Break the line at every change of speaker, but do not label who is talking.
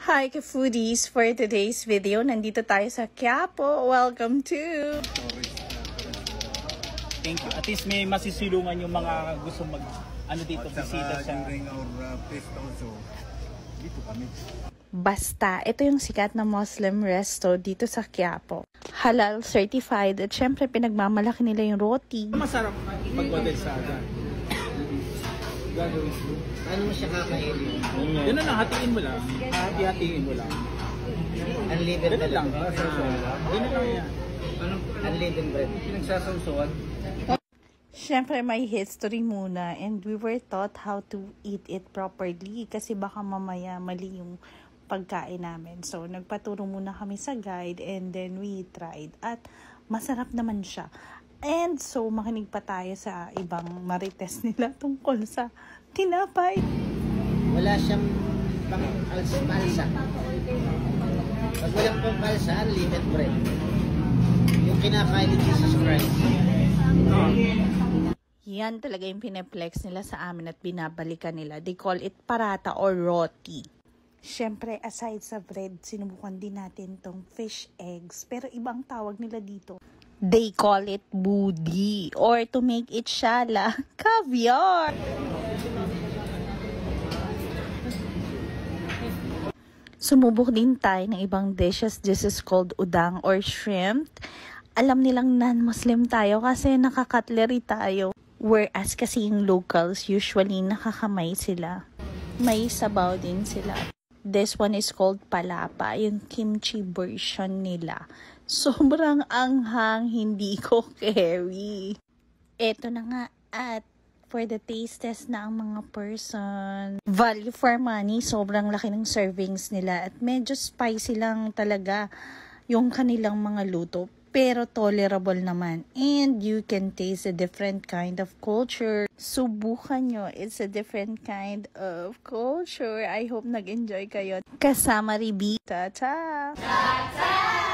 Hi ka-foodies! For today's video, nandito tayo sa Quiapo. Welcome to...
Thank you. At least may masisilungan yung mga gusto dito, bisita sa...
During our feast also, dito kami.
Basta, ito yung sikat na Muslim resto dito sa Quiapo. Halal certified at syempre pinagmamalaki nila yung roti.
Masarap mag-order sa aga. Gagawin ko.
Ano mo siya kakainin?
Yun na lang, hatiin mo lang. Hati-hatiin mo lang.
Unleavened
Ganun lang. Ganun lang yan.
Unleavened bread.
Pinagsasawsawan.
Syempre may history muna and we were taught how to eat it properly kasi baka mamaya mali yung pagkain namin. So nagpaturo muna kami sa guide and then we tried at masarap naman siya. And so makinig pa tayo sa ibang marites nila tungkol sa tinapay.
Wala siyang pang-palsa. Pag walang pang-palsa, unleavened bread. Yung kinakain ni Jesus Christ.
Yan talaga yung pineplex nila sa amin at binabalikan nila. They call it parata or roti. Siyempre, aside sa bread, sinubukan din natin tong fish eggs. Pero ibang tawag nila dito. They call it budi or to make it shala, caviar. Sumubok din tayo ng ibang dishes. This is called udang or shrimp. Alam nilang non-Muslim tayo kasi nakakatlery tayo. Whereas kasi yung locals, usually nakakamay sila. May sabaw din sila. This one is called palapa, yung kimchi version nila. Sobrang anghang, hindi ko carry. Eto na nga at for the taste test na ang mga person. Value for money, sobrang laki ng servings nila at medyo spicy lang talaga yung kanilang mga luto. Pero tolerable naman. And you can taste a different kind of culture. Subukan nyo. It's a different kind of culture. I hope nag-enjoy kayo. Kasama Ribi. Ta-ta! Ta-ta!